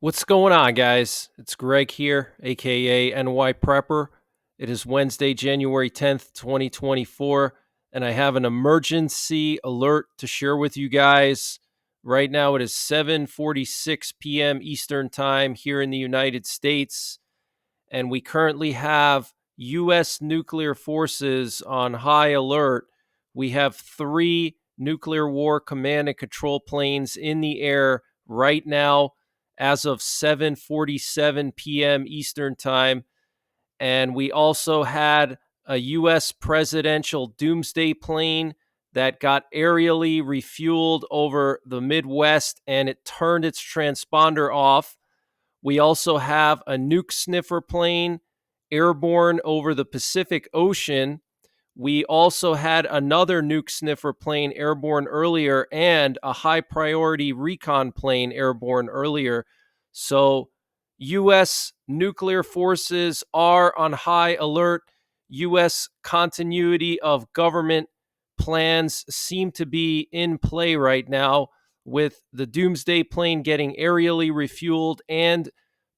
What's going on, guys? It's Greg here, aka NYPrepper. It is Wednesday, January 10th, 2024, and I have an emergency alert to share with you guys. Right now, it is 7:46 p.m. Eastern Time here in the United States, and we currently have U.S. nuclear forces on high alert. We have three nuclear war command and control planes in the air right now as of 7:47 p.m. Eastern Time. And we also had a U.S. presidential Doomsday plane that got aerially refueled over the Midwest and it turned its transponder off. We also have a nuke sniffer plane airborne over the Pacific Ocean. We also had another nuke sniffer plane airborne earlier and a high priority recon plane airborne earlier. So, U.S. nuclear forces are on high alert. U.S. continuity of government plans seem to be in play right now, with the Doomsday plane getting aerially refueled and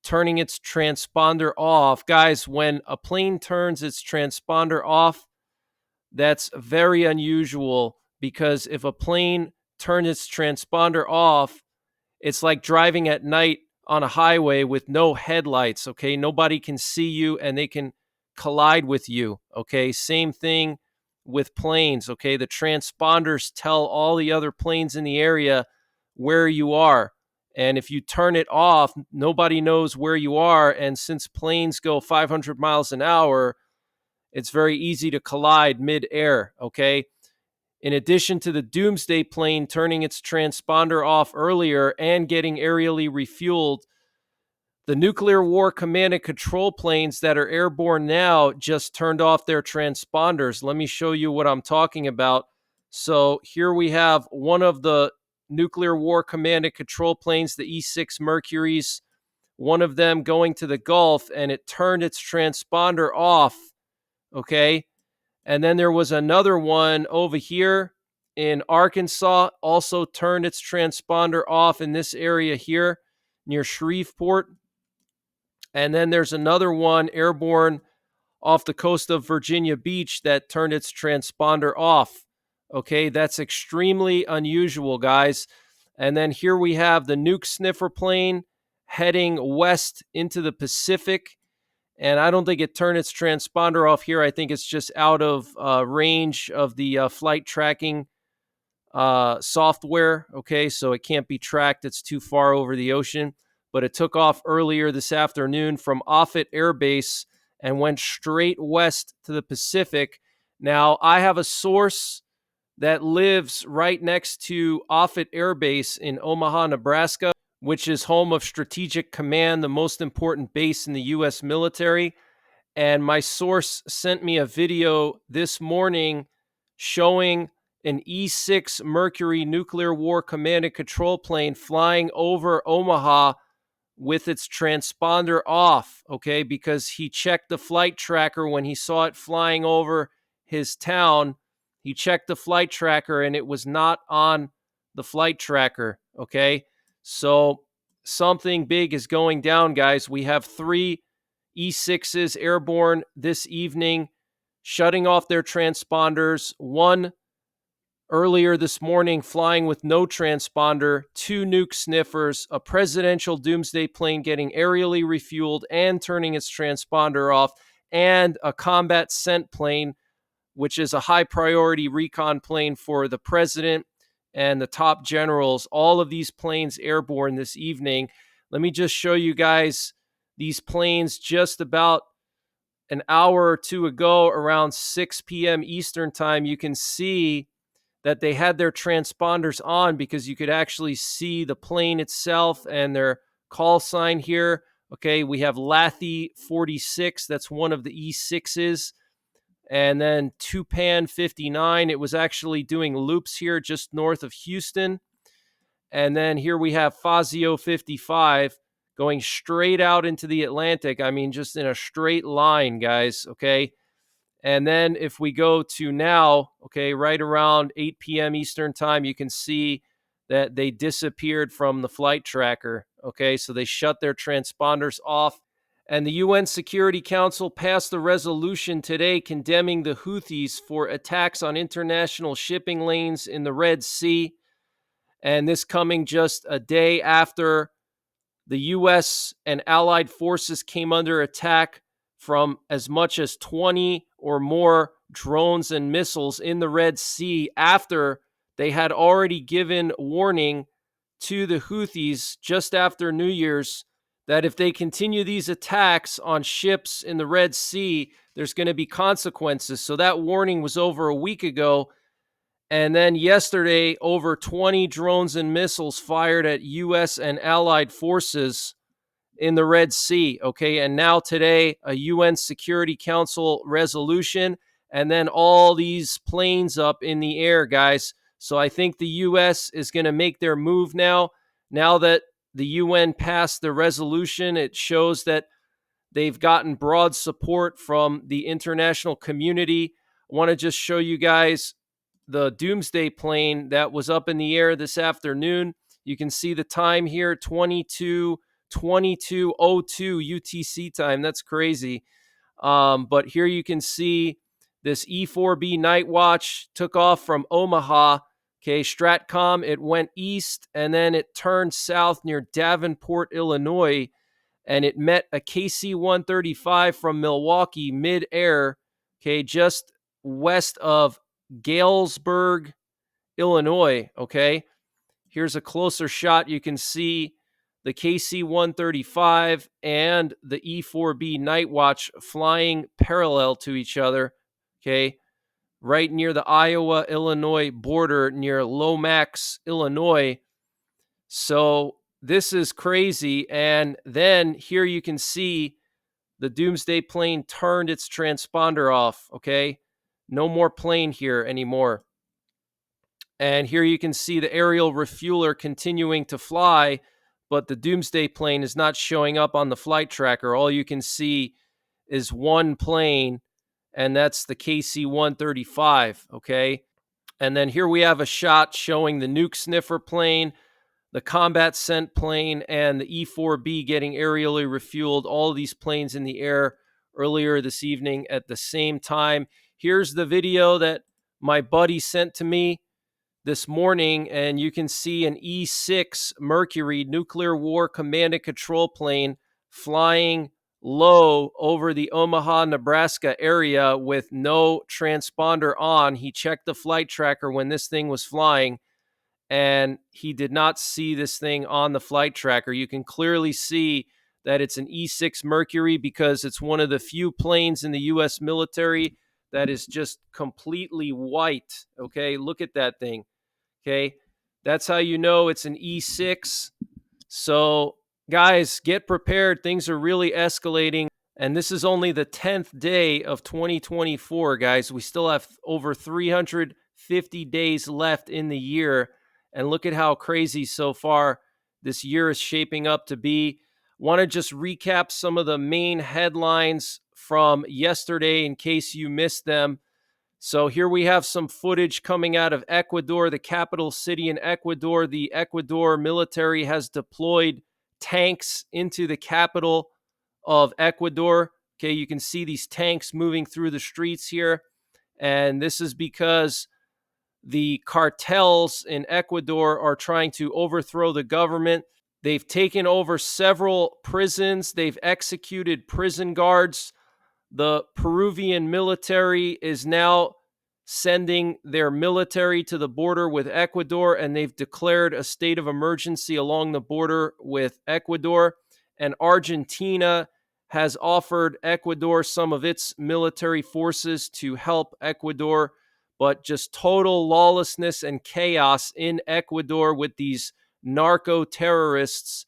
turning its transponder off. Guys, when a plane turns its transponder off, that's very unusual because if a plane turns its transponder off, it's like driving at night on a highway with no headlights, okay? Nobody can see you and they can collide with you, okay? Same thing with planes, okay? The transponders tell all the other planes in the area where you are. And if you turn it off, nobody knows where you are. And since planes go 500 miles an hour, it's very easy to collide mid-air, okay? In addition to the Doomsday plane turning its transponder off earlier and getting aerially refueled, the nuclear war command and control planes that are airborne now just turned off their transponders. Let me show you what I'm talking about. So here we have one of the nuclear war command and control planes, the E-6 Mercuries, one of them going to the Gulf, and it turned its transponder off, okay? And then there was another one over here in Arkansas, also turned its transponder off in this area here near Shreveport. And then there's another one airborne off the coast of Virginia Beach that turned its transponder off. Okay, that's extremely unusual, guys. And then here we have the nuke sniffer plane heading west into the Pacific. And I don't think it turned its transponder off here. I think it's just out of range of the flight tracking software. Okay, so it can't be tracked. It's too far over the ocean. But it took off earlier this afternoon from Offutt Air Base and went straight west to the Pacific. Now, I have a source that lives right next to Offutt Air Base in Omaha, Nebraska, which is home of Strategic Command, the most important base in the U.S. military. And my source sent me a video this morning showing an E-6 Mercury nuclear war command and control plane flying over Omaha with its transponder off, okay, because he checked the flight tracker when he saw it flying over his town. He checked the flight tracker and it was not on the flight tracker, okay? So something big is going down, guys. We have three E-6s airborne this evening, shutting off their transponders. One earlier this morning flying with no transponder, two nuke sniffers, a presidential Doomsday plane getting aerially refueled and turning its transponder off, and a combat scent plane, which is a high priority recon plane for the president and the top generals. All of these planes airborne this evening. Let me just show you guys these planes just about an hour or two ago, around 6 p.m. Eastern time. You can see that they had their transponders on because you could actually see the plane itself and their call sign here. Okay, we have Lathy 46. That's one of the E6s. And then Tupan 59. It was actually doing loops here just north of Houston. And then here we have Fazio 55 going straight out into the Atlantic. I mean, just in a straight line, guys. Okay. And then if we go to now, okay, right around 8 p.m. Eastern time, you can see that they disappeared from the flight tracker. Okay, so they shut their transponders off. And the UN Security Council passed a resolution today condemning the Houthis for attacks on international shipping lanes in the Red Sea. And this coming just a day after the U.S. and allied forces came under attack from as much as 20 or more drones and missiles in the Red Sea after they had already given warning to the Houthis just after New Year's that if they continue these attacks on ships in the Red Sea, there's going to be consequences. So that warning was over a week ago. And then yesterday, over 20 drones and missiles fired at U.S. and allied forces in the Red Sea. Okay. And now today, a UN Security Council resolution, and then all these planes up in the air, guys. So I think the U.S. is going to make their move now. Now that the UN passed the resolution, it shows that they've gotten broad support from the international community. I want to just show you guys the Doomsday plane that was up in the air this afternoon. You can see the time here, 22:02 UTC time. That's crazy. But here you can see this E4B Night Watch took off from Omaha. Okay, Stratcom, it went east and then it turned south near Davenport, Illinois, and it met a KC-135 from Milwaukee mid-air, okay, just west of Galesburg, Illinois, okay? Here's a closer shot. You can see the KC-135 and the E-4B Night Watch flying parallel to each other, okay, right near the Iowa-Illinois border near Lomax, Illinois. So this is crazy. And then here you can see the Doomsday plane turned its transponder off, okay? No more plane here anymore. And here you can see the aerial refueler continuing to fly, but the Doomsday plane is not showing up on the flight tracker. All you can see is one plane, and that's the KC-135, okay? And then here we have a shot showing the nuke sniffer plane, the combat scent plane, and the E-4B getting aerially refueled. All of these planes in the air earlier this evening at the same time. Here's the video that my buddy sent to me this morning, and you can see an E-6 Mercury nuclear war command and control plane flying low over the Omaha, Nebraska area with no transponder on. He checked the flight tracker when this thing was flying, and he did not see this thing on the flight tracker. You can clearly see that it's an E-6 Mercury because it's one of the few planes in the U.S. military that is just completely white. Okay, look at that thing. Okay, that's how you know it's an E6. So, guys, get prepared. Things are really escalating. And this is only the 10th day of 2024, guys. We still have over 350 days left in the year. And look at how crazy so far this year is shaping up to be. Want to just recap some of the main headlines from yesterday in case you missed them. So here we have some footage coming out of Ecuador, the capital city in Ecuador. The Ecuador military has deployed tanks into the capital of Ecuador. Okay, you can see these tanks moving through the streets here. And this is because the cartels in Ecuador are trying to overthrow the government. They've taken over several prisons. They've executed prison guards. The Peruvian military is now sending their military to the border with Ecuador, and they've declared a state of emergency along the border with Ecuador. And Argentina has offered Ecuador some of its military forces to help Ecuador, but just total lawlessness and chaos in Ecuador with these narco-terrorists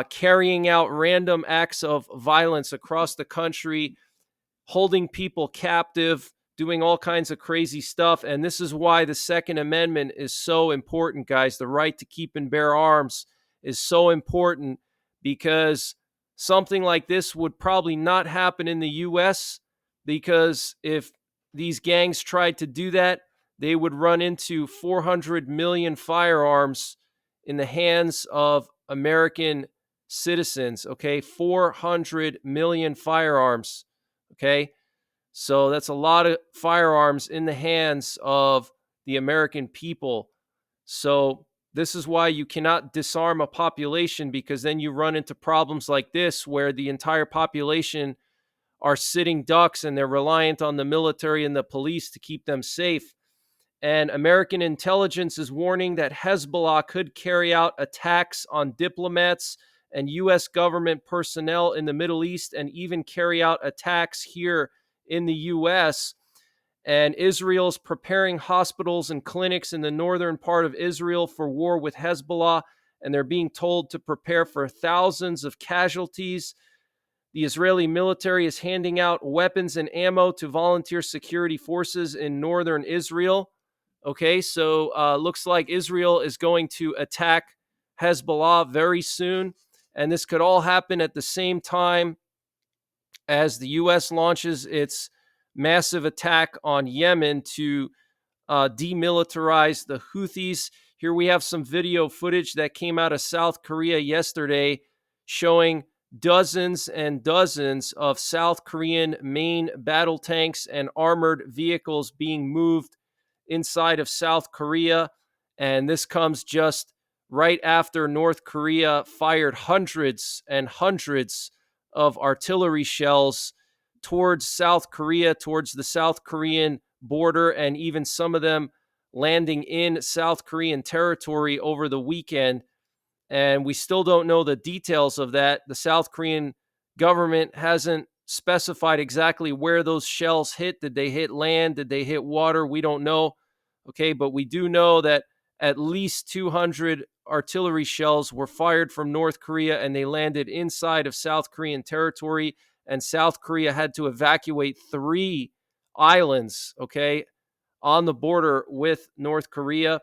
carrying out random acts of violence across the country, holding people captive, doing all kinds of crazy stuff. And this is why the Second Amendment is so important, guys. The right to keep and bear arms is so important because something like this would probably not happen in the U.S. because if these gangs tried to do that, they would run into 400 million firearms in the hands of American citizens, okay? 400 million firearms, okay? So that's a lot of firearms in the hands of the American people. So this is why you cannot disarm a population, because then you run into problems like this where the entire population are sitting ducks and they're reliant on the military and the police to keep them safe. And American intelligence is warning that Hezbollah could carry out attacks on diplomats and U.S. government personnel in the Middle East, and even carry out attacks here in the U.S. And Israel's preparing hospitals and clinics in the northern part of Israel for war with Hezbollah, and they're being told to prepare for thousands of casualties. The Israeli military is handing out weapons and ammo to volunteer security forces in northern Israel. Okay, so looks like Israel is going to attack Hezbollah very soon. And this could all happen at the same time as the U.S. launches its massive attack on Yemen to demilitarize the Houthis. Here we have some video footage that came out of South Korea yesterday showing dozens and dozens of South Korean main battle tanks and armored vehicles being moved inside of South Korea. And this comes just right after North Korea fired hundreds and hundreds of artillery shells towards South Korea, towards the South Korean border, and even some of them landing in South Korean territory over the weekend. And we still don't know the details of that. The South Korean government hasn't specified exactly where those shells hit. Did they hit land? Did they hit water? We don't know. Okay, but we do know that at least 200 artillery shells were fired from North Korea, and they landed inside of South Korean territory. And South Korea had to evacuate 3 islands, okay, on the border with North Korea.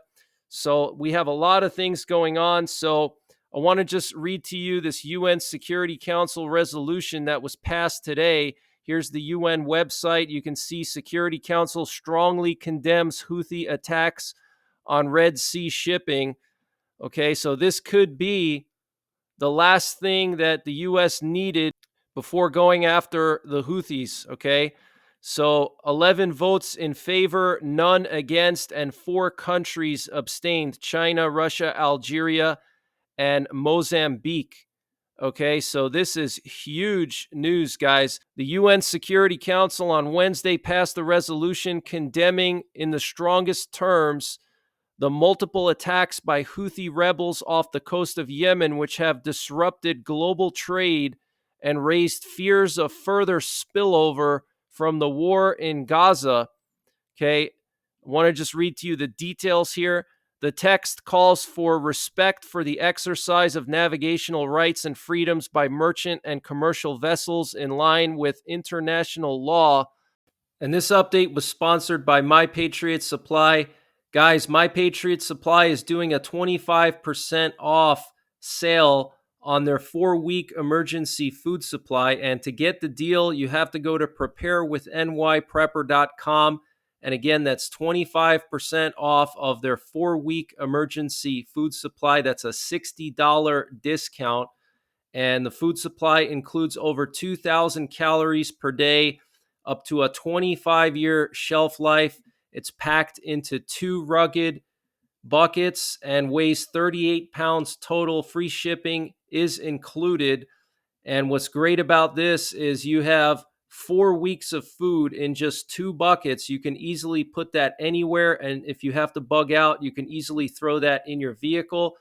So we have a lot of things going on. So I want to just read to you this UN Security Council resolution that was passed today. Here's the UN website. You can see Security Council strongly condemns Houthi attacks on Red Sea shipping. Okay, so this could be the last thing that the U.S. needed before going after the Houthis. Okay, so 11 votes in favor, none against, and 4 countries abstained: China, Russia, Algeria, and Mozambique. Okay, so this is huge news, guys. The UN Security Council on Wednesday passed a resolution condemning in the strongest terms the multiple attacks by Houthi rebels off the coast of Yemen, which have disrupted global trade and raised fears of further spillover from the war in Gaza. Okay, I want to just read to you the details here. The text calls for respect for the exercise of navigational rights and freedoms by merchant and commercial vessels in line with international law. And this update was sponsored by My Patriot Supply. Guys, My Patriot Supply is doing a 25% off sale on their 4-week emergency food supply. And to get the deal, you have to go to preparewithnYprepper.com. And again, that's 25% off of their 4-week emergency food supply. That's a $60 discount. And the food supply includes over 2,000 calories per day, up to a 25-year shelf life. It's packed into 2 rugged buckets and weighs 38 pounds total. Free shipping is included. And what's great about this is you have 4 weeks of food in just 2 buckets. You can easily put that anywhere. And if you have to bug out, you can easily throw that in your vehicle.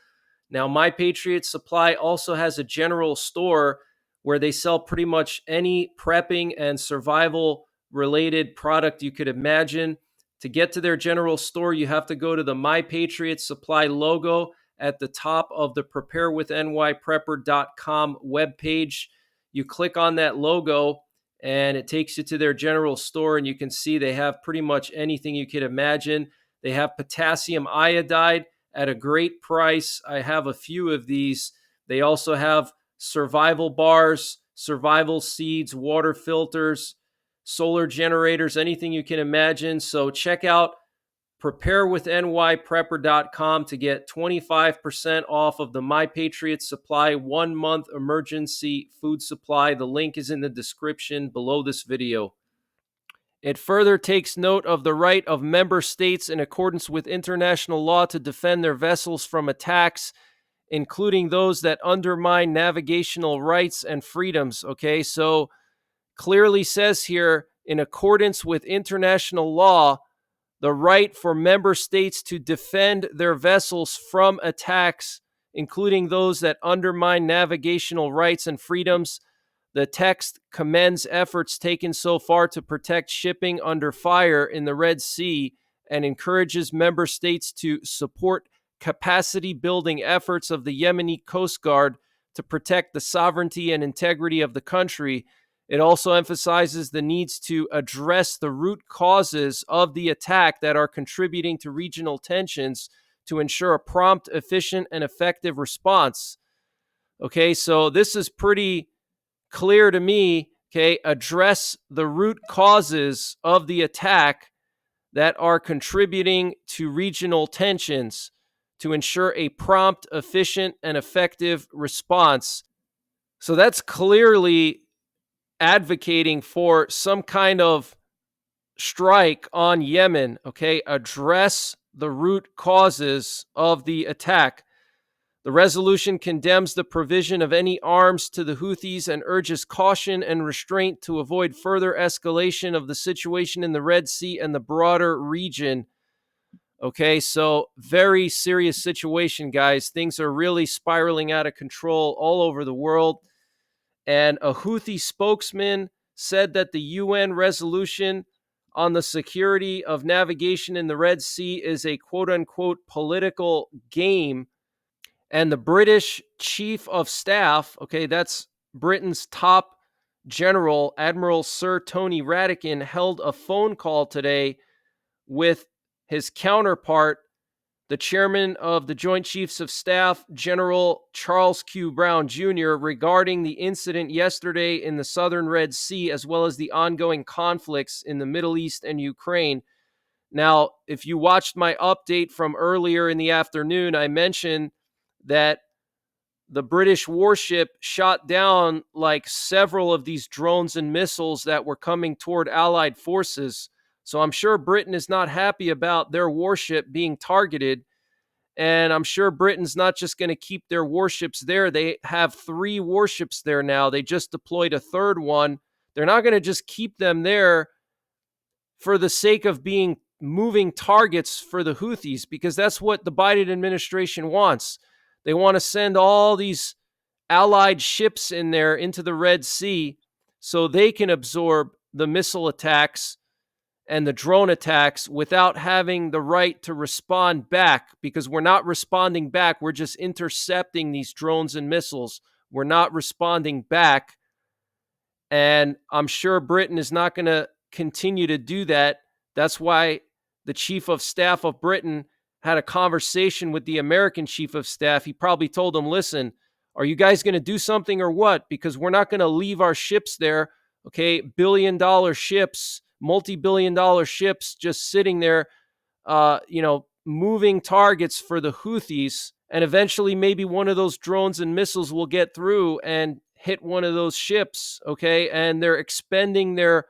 Now, My Patriot Supply also has a general store where they sell pretty much any prepping and survival related product you could imagine. To get to their general store, you have to go to the My Patriot Supply logo at the top of the preparewithnYprepper.com webpage. You click on that logo and it takes you to their general store, and you can see they have pretty much anything you could imagine. They have potassium iodide at a great price. I have a few of these. They also have survival bars, survival seeds, water filters, solar generators, anything you can imagine. So check out Prepare with NYPrepper.com to get 25% off of the My Patriot Supply 1-month emergency food supply. The link is in the description below this video. It further takes note of the right of member states in accordance with international law to defend their vessels from attacks, including those that undermine navigational rights and freedoms. Okay, so clearly says here, in accordance with international law, the right for member states to defend their vessels from attacks, including those that undermine navigational rights and freedoms. The text commends efforts taken so far to protect shipping under fire in the Red Sea and encourages member states to support capacity building efforts of the Yemeni Coast Guard to protect the sovereignty and integrity of the country. It also emphasizes the needs to address the root causes of the attack that are contributing to regional tensions to ensure a prompt, efficient, and effective response. Okay, so this is pretty clear to me. Okay, address the root causes of the attack that are contributing to regional tensions to ensure a prompt, efficient, and effective response. So that's clearly advocating for some kind of strike on Yemen. Okay, address the root causes of the attack. The resolution condemns the provision of any arms to the Houthis and urges caution and restraint to avoid further escalation of the situation in the Red Sea and the broader region. Okay, so very serious situation, guys. Things are really spiraling out of control all over the world. And a Houthi spokesman said that the UN resolution on the security of navigation in the Red Sea is a quote-unquote political game. And the British Chief of Staff, okay, that's Britain's top general, Admiral Sir Tony Ratigan, held a phone call today with his counterpart, the chairman of the Joint Chiefs of Staff, General Charles Q. Brown Jr., regarding the incident yesterday in the southern Red Sea, as well as the ongoing conflicts in the Middle East and Ukraine. Now, if you watched my update from earlier in the afternoon, I mentioned that the British warship shot down like several of these drones and missiles that were coming toward Allied forces. So I'm sure Britain is not happy about their warship being targeted. And I'm sure Britain's not just going to keep their warships there. They have 3 warships there now. They just deployed a third one. They're not going to just keep them there for the sake of being moving targets for the Houthis, because that's what the Biden administration wants. They want to send all these allied ships in there into the Red Sea so they can absorb the missile attacks and the drone attacks without having the right to respond back, because we're not responding back. We're just intercepting these drones and missiles. We're not responding back. And I'm sure Britain is not going to continue to do that. That's why the Chief of Staff of Britain had a conversation with the American Chief of Staff. He probably told him, listen, are you guys going to do something or what? Because we're not going to leave our ships there, okay? $billion-dollar ships, multi-billion-dollar ships just sitting there, moving targets for the Houthis. And eventually maybe one of those drones and missiles will get through and hit one of those ships, okay? And they're expending their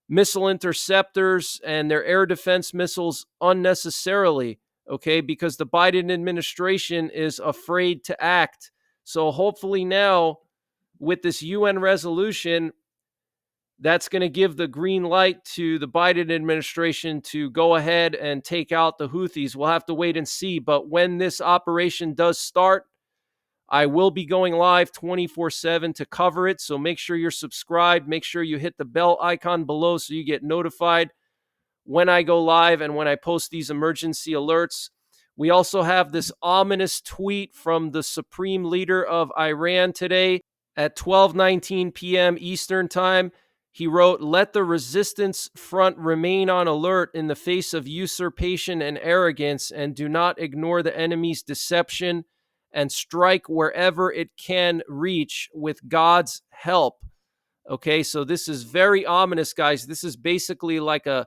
missile interceptors and their air defense missiles unnecessarily, okay, because the Biden administration is afraid to act. So hopefully now, with this UN resolution, that's going to give the green light to the Biden administration to go ahead and take out the Houthis. We'll have to wait and see. But when this operation does start, I will be going live 24/7 to cover it. So make sure you're subscribed. Make sure you hit the bell icon below so you get notified when I go live and when I post these emergency alerts. We also have this ominous tweet from the supreme leader of Iran today at 12:19 p.m. Eastern Time. He wrote, "Let the resistance front remain on alert in the face of usurpation and arrogance, and do not ignore the enemy's deception, and strike wherever it can reach with God's help." Okay, so this is very ominous, guys. This is basically like a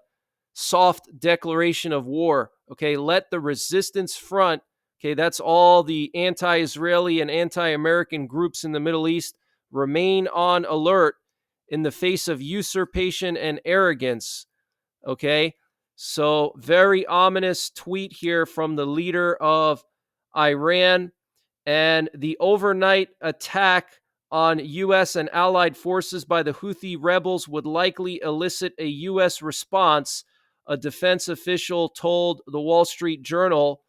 soft declaration of war. Okay, let the resistance front, okay, that's all the anti-Israeli and anti-American groups in the Middle East, remain on alert in the face of usurpation and arrogance. Okay, so very ominous tweet here from the leader of Iran. And the overnight attack on U.S. and allied forces by the Houthi rebels would likely elicit a U.S. response, a defense official told the Wall Street Journal.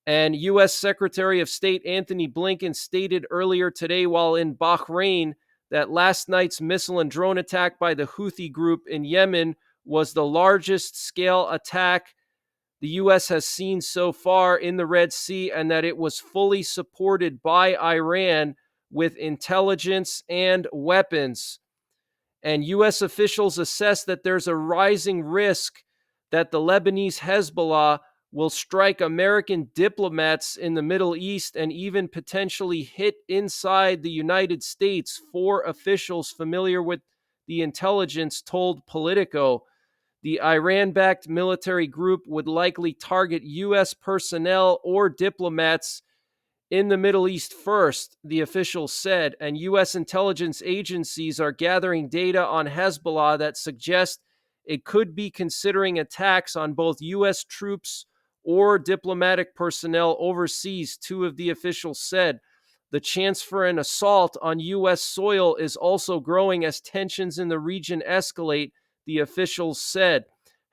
And U.S. Secretary of State Antony Blinken stated earlier today while in Bahrain that last night's missile and drone attack by the Houthi group in Yemen was the largest scale attack the U.S. has seen so far in the Red Sea, and that it was fully supported by Iran with intelligence and weapons. And U.S. officials assess that there's a rising risk that the Lebanese Hezbollah will strike American diplomats in the Middle East and even potentially hit inside the United States. 4 officials familiar with the intelligence told Politico. The Iran-backed military group would likely target U.S. personnel or diplomats in the Middle East first, the officials said, and U.S. intelligence agencies are gathering data on Hezbollah that suggest it could be considering attacks on both U.S. troops or diplomatic personnel overseas, 2 of the officials said. The chance for an assault on U.S. soil is also growing as tensions in the region escalate, the officials said.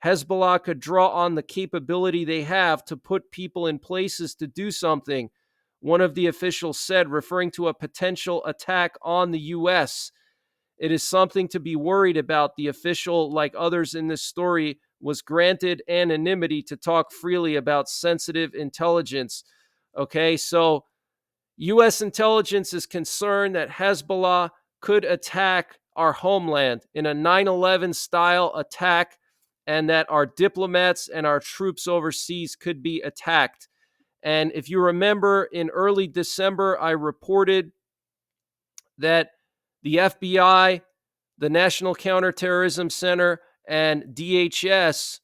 Hezbollah could draw on the capability they have to put people in places to do something, one of the officials said, referring to a potential attack on the U.S. It is something to be worried about. The official, like others in this story, was granted anonymity to talk freely about sensitive intelligence. Okay, so U.S. intelligence is concerned that Hezbollah could attack our homeland in a 9/11 style attack, and that our diplomats and our troops overseas could be attacked. And if you remember, in early December, I reported that the FBI, the National Counterterrorism Center, and DHS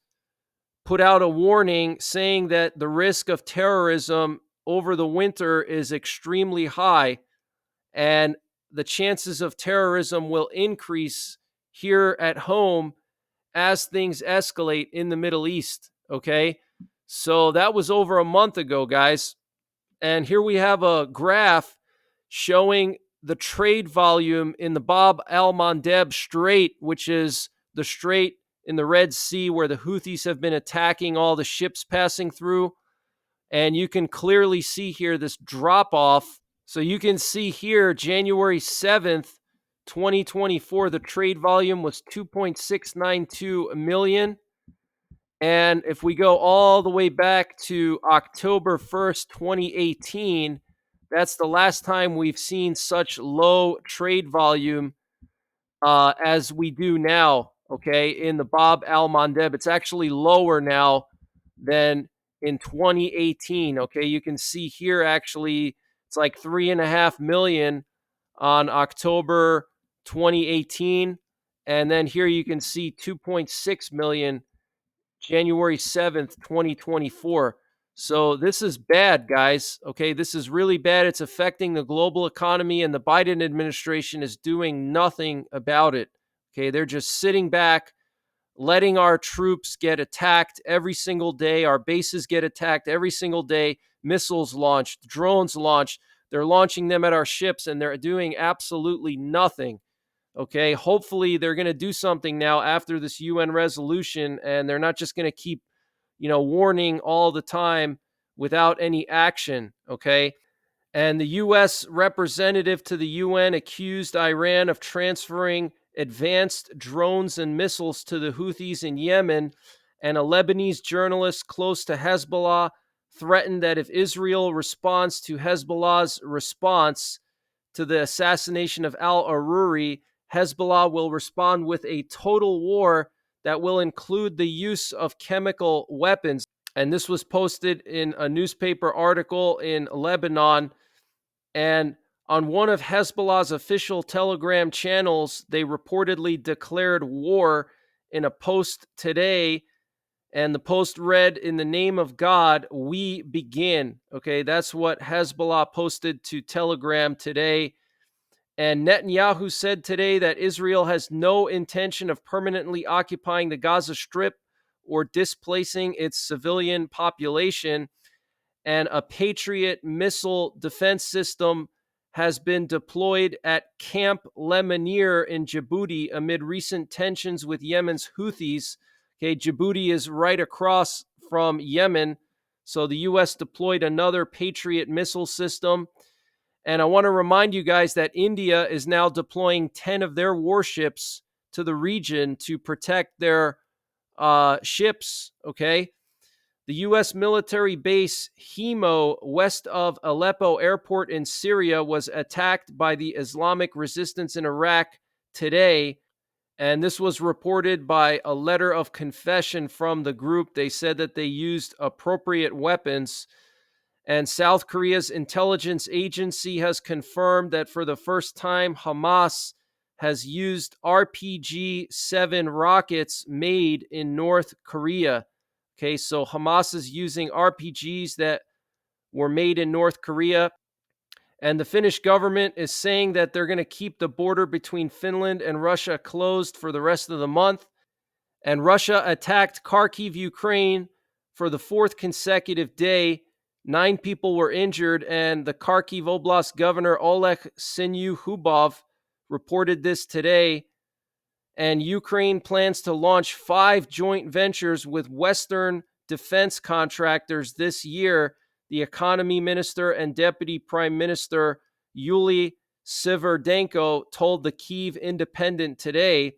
put out a warning saying that the risk of terrorism over the winter is extremely high, and the chances of terrorism will increase here at home as things escalate in the Middle East. Okay, so that was over a month ago, guys. And here we have a graph showing the trade volume in the Bab al-Mandeb Strait, which is the strait in the Red Sea where the Houthis have been attacking all the ships passing through. And you can clearly see here this drop off. So you can see here, January 7th, 2024, the trade volume was 2.692 million. And if we go all the way back to October 1st, 2018, that's the last time we've seen such low trade volume as we do now, okay, in the Bab al-Mandeb. It's actually lower now than in 2018, okay? You can see here, actually, it's like 3.5 million on October 2018. And then here you can see 2.6 million January 7th, 2024. So this is bad, guys. Okay, this is really bad. It's affecting the global economy, and the Biden administration is doing nothing about it. Okay, they're just sitting back, letting our troops get attacked every single day. Our bases get attacked every single day. Missiles launched, drones launched. They're launching them at our ships, and they're doing absolutely nothing. Okay, hopefully they're going to do something now after this UN resolution, and they're not just going to keep, warning all the time without any action. Okay, and the U.S. representative to the UN accused Iran of transferring advanced drones and missiles to the Houthis in Yemen, and a Lebanese journalist close to Hezbollah threatened that if Israel responds to Hezbollah's response to the assassination of al-Aruri, Hezbollah will respond with a total war that will include the use of chemical weapons. And this was posted in a newspaper article in Lebanon. And on one of Hezbollah's official Telegram channels, they reportedly declared war in a post today. And the post read, "In the name of God, we begin." Okay, that's what Hezbollah posted to Telegram today. And Netanyahu said today that Israel has no intention of permanently occupying the Gaza Strip or displacing its civilian population. And a Patriot missile defense system has been deployed at Camp Lemonnier in Djibouti amid recent tensions with Yemen's Houthis. Okay, Djibouti is right across from Yemen. So the U.S. deployed another Patriot missile system. And I want to remind you guys that India is now deploying 10 of their warships to the region to protect their ships. Okay. The U.S. military base Hemo, west of Aleppo Airport in Syria, was attacked by the Islamic resistance in Iraq today. And this was reported by a letter of confession from the group. They said that they used appropriate weapons. And South Korea's intelligence agency has confirmed that for the first time, Hamas has used RPG 7 rockets made in North Korea. Okay, so Hamas is using RPGs that were made in North Korea. And the Finnish government is saying that they're going to keep the border between Finland and Russia closed for the rest of the month. And Russia attacked Kharkiv, Ukraine for the fourth consecutive day. 9 people were injured, and the Kharkiv Oblast governor Oleg Sinyuhubov reported this today. And Ukraine plans to launch 5 joint ventures with Western defense contractors this year. The economy minister and deputy prime minister Yuly Siverdenko told the Kyiv Independent today.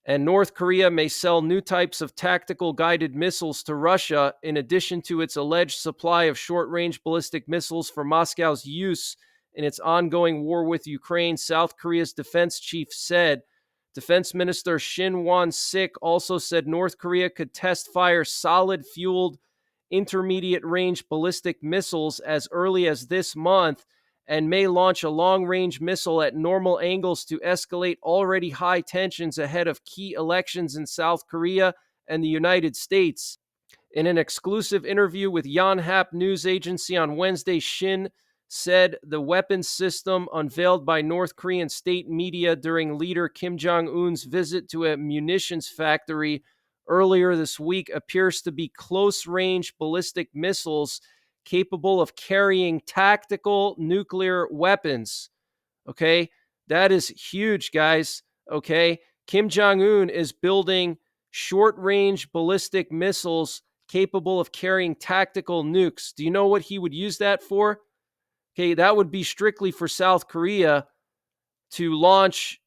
And North Korea may sell new types of tactical guided missiles to Russia, in addition to its alleged supply of short-range ballistic missiles for Moscow's use in its ongoing war with Ukraine, South Korea's defense chief said. Defense Minister Shin Won-sik also said North Korea could test fire solid-fueled intermediate-range ballistic missiles as early as this month, and may launch a long-range missile at normal angles to escalate already high tensions ahead of key elections in South Korea and the United States. In an exclusive interview with Yonhap news agency on Wednesday, Shin said the weapons system unveiled by North Korean state media during leader Kim Jong-un's visit to a munitions factory earlier this week appears to be close-range ballistic missiles capable of carrying tactical nuclear weapons. Okay, that is huge, guys. Okay, Kim Jong-un is building short-range ballistic missiles capable of carrying tactical nukes. Do you know what he would use that for? Okay, that would be strictly for South Korea to launch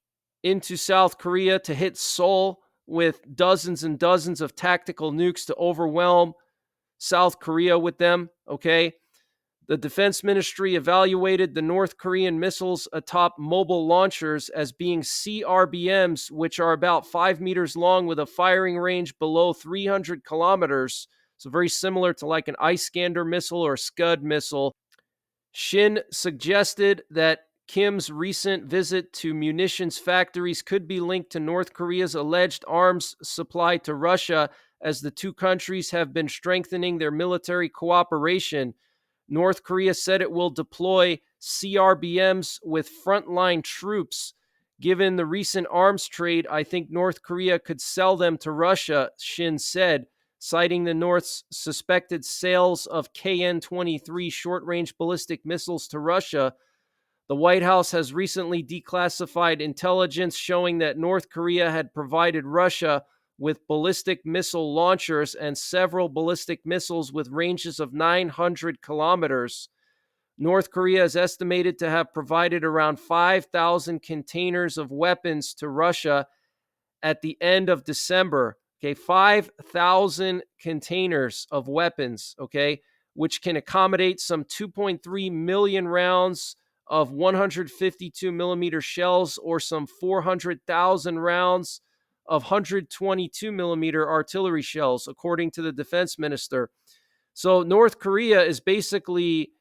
into South Korea to hit Seoul with dozens and dozens of tactical nukes to overwhelm South Korea with them. Okay, the defense ministry evaluated the North Korean missiles atop mobile launchers as being CRBMs, which are about 5 meters long with a firing range below 300 kilometers. So very similar to like an Iskander missile or Scud missile. Shin suggested that Kim's recent visit to munitions factories could be linked to North Korea's alleged arms supply to Russia, as the two countries have been strengthening their military cooperation. North Korea said it will deploy CRBMs with frontline troops. Given the recent arms trade, I think North Korea could sell them to Russia, Shin said, citing the North's suspected sales of KN-23 short-range ballistic missiles to Russia. The White House has recently declassified intelligence showing that North Korea had provided Russia with ballistic missile launchers and several ballistic missiles with ranges of 900 kilometers. North Korea is estimated to have provided around 5,000 containers of weapons to Russia at the end of December. Okay, 5,000 containers of weapons, okay, which can accommodate some 2.3 million rounds of 152 millimeter shells or some 400,000 rounds of 122 millimeter artillery shells, according to the defense minister. So North Korea is basically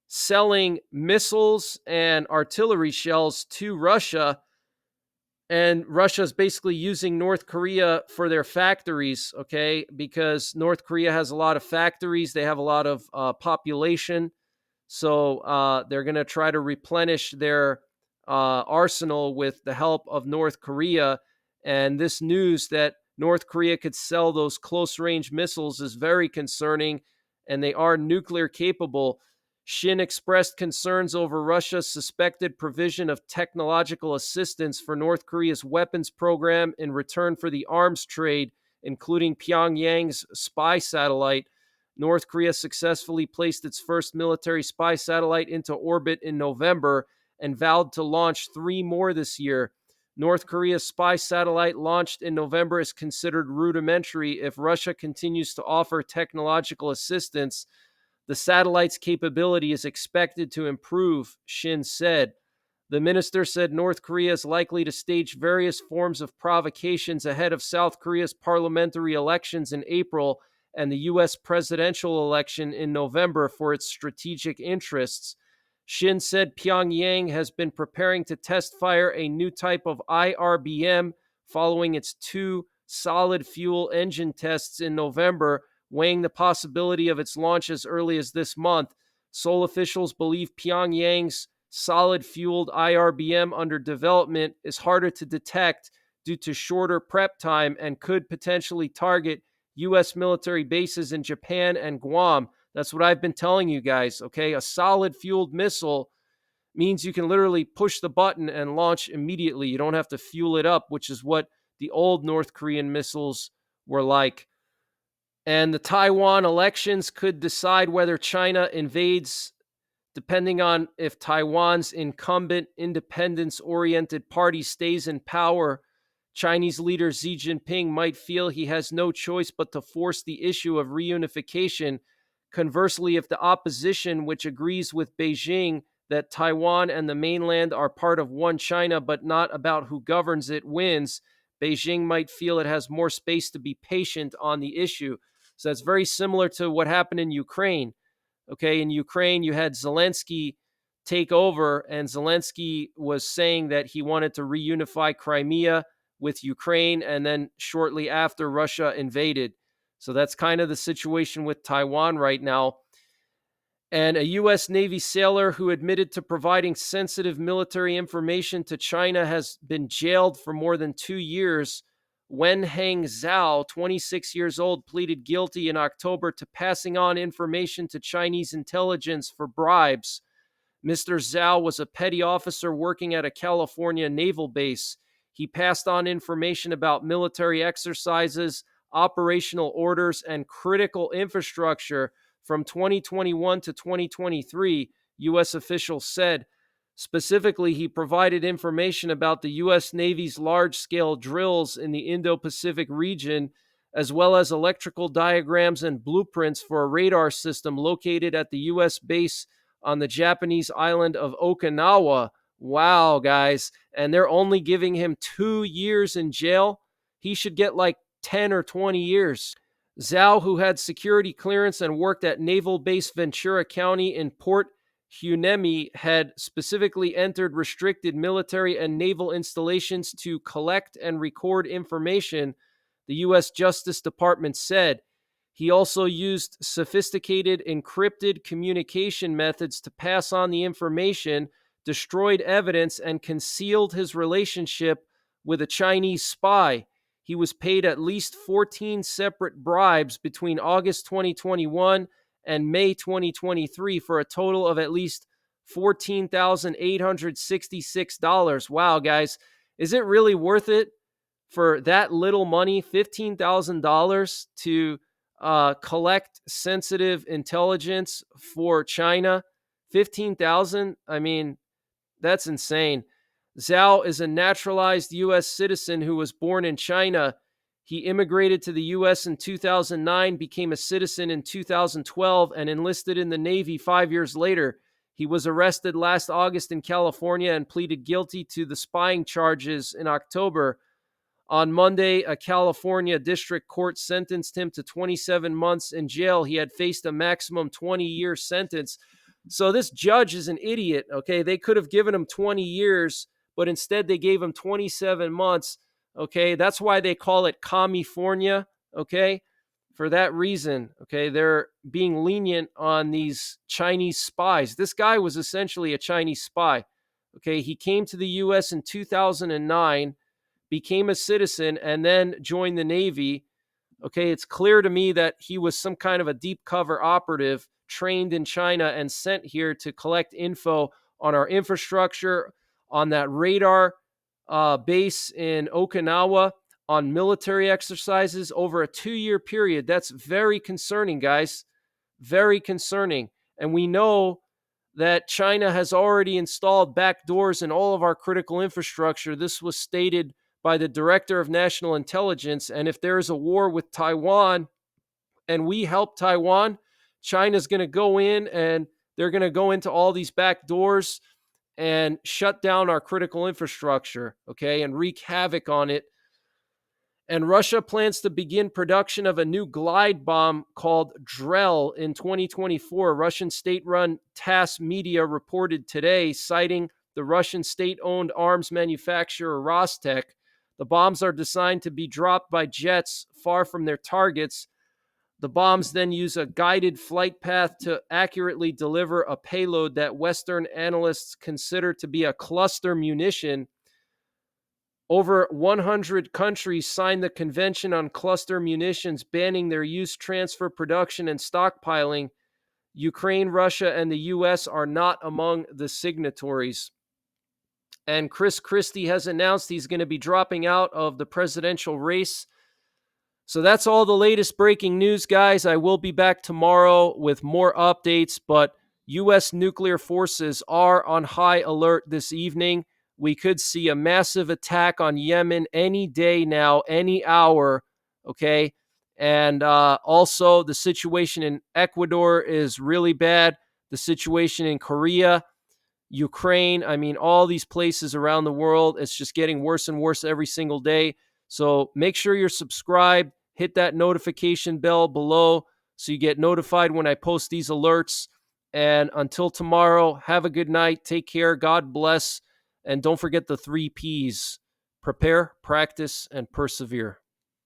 selling missiles and artillery shells to Russia And Russia's basically using North Korea for their factories, okay? Because North Korea has a lot of factories, they have a lot of population. So they're going to try to replenish their arsenal with the help of North Korea. And this news that North Korea could sell those close range missiles is very concerning, and they are nuclear capable. Shin expressed concerns over Russia's suspected provision of technological assistance for North Korea's weapons program in return for the arms trade, including Pyongyang's spy satellite. North Korea successfully placed its first military spy satellite into orbit in November and vowed to launch 3 more this year. North Korea's spy satellite launched in November is considered rudimentary if Russia continues to offer technological assistance. The satellite's capability is expected to improve, Shin said. The minister said North Korea is likely to stage various forms of provocations ahead of South Korea's parliamentary elections in April and the U.S. presidential election in November for its strategic interests. Shin said Pyongyang has been preparing to test fire a new type of IRBM following its 2 solid fuel engine tests in November, weighing the possibility of its launch as early as this month. Seoul officials believe Pyongyang's solid fueled IRBM under development is harder to detect due to shorter prep time and could potentially target U.S. military bases in Japan and Guam. That's what I've been telling you guys, okay? A solid fueled missile means you can literally push the button and launch immediately. You don't have to fuel it up, which is what the old North Korean missiles were like. And the Taiwan elections could decide whether China invades, depending on if Taiwan's incumbent independence-oriented party stays in power. Chinese leader Xi Jinping might feel he has no choice but to force the issue of reunification. Conversely, if the opposition, which agrees with Beijing that Taiwan and the mainland are part of one China but not about who governs it, wins, Beijing might feel it has more space to be patient on the issue. So that's very similar to what happened in Ukraine. Okay, in Ukraine, you had Zelensky take over, and Zelensky was saying that he wanted to reunify Crimea with Ukraine, and then shortly after, Russia invaded. So that's kind of the situation with Taiwan right now. And a U.S. Navy sailor who admitted to providing sensitive military information to China has been jailed for more than 2 years. Wenheng Zhao, 26 years old, pleaded guilty in October to passing on information to Chinese intelligence for bribes. Mr. Zhao was a petty officer working at a California naval base. He passed on information about military exercises, operational orders, and critical infrastructure from 2021 to 2023, U.S. officials said. Specifically, he provided information about the U.S. Navy's large-scale drills in the Indo-Pacific region, as well as electrical diagrams and blueprints for a radar system located at the U.S. base on the Japanese island of Okinawa. Wow, guys. And they're only giving him 2 years in jail. He should get like 10 or 20 years. Zhao, who had security clearance and worked at Naval Base Ventura County in Port Hueneme, had specifically entered restricted military and naval installations to collect and record information, the U.S. Justice Department said. He also used sophisticated encrypted communication methods to pass on the information, destroyed evidence, and concealed his relationship with a Chinese spy. He was paid at least 14 separate bribes between August 2021 and May 2023 for a total of at least $14,866. Wow, guys. Is it really worth it for that little money, $15,000, to collect sensitive intelligence for China? 15,000? I mean, that's insane. Zhao is a naturalized U.S. citizen who was born in China. He immigrated to the U.S. in 2009, became a citizen in 2012, and enlisted in the Navy 5 years later. He was arrested last August in California and pleaded guilty to the spying charges in October. On Monday, a California district court sentenced him to 27 months in jail. He had faced a maximum 20-year sentence. So this judge is an idiot, okay? They could have given him 20 years, but instead they gave him 27 months. Okay, that's why they call it California. Okay, for that reason. Okay, they're being lenient on these Chinese spies. This guy was essentially a Chinese spy. Okay, he came to the U.S. in 2009, became a citizen, and then joined the Navy. Okay, it's clear to me that he was some kind of a deep cover operative trained in China and sent here to collect info on our infrastructure, on that radar base in Okinawa, on military exercises over a 2-year period. That's very concerning, guys. Very concerning. And we know that China has already installed backdoors in all of our critical infrastructure. This was stated by the Director of National Intelligence. And if there is a war with Taiwan and we help Taiwan, China's going to go in and they're going to go into all these back doors and shut down our critical infrastructure, okay, and wreak havoc on it. And Russia plans to begin production of a new glide bomb called Drell in 2024. Russian state-run TASS media reported today, citing the Russian state-owned arms manufacturer Rostec. The bombs are designed to be dropped by jets far from their targets. The bombs then use a guided flight path to accurately deliver a payload that Western analysts consider to be a cluster munition. Over 100 countries signed the Convention on Cluster Munitions, banning their use, transfer, production, and stockpiling. Ukraine, Russia, and the U.S. are not among the signatories. And Chris Christie has announced he's going to be dropping out of the presidential race. So that's all the latest breaking news, guys. I will be back tomorrow with more updates, but U.S. nuclear forces are on high alert this evening. We could see a massive attack on Yemen any day now, any hour, okay? And also, the situation in Ecuador is really bad. The situation in Korea, Ukraine, I mean, all these places around the world, it's just getting worse and worse every single day. So make sure you're subscribed. Hit that notification bell below so you get notified when I post these alerts. And until tomorrow, have a good night. Take care. God bless. And don't forget the 3 Ps: prepare, practice, and persevere.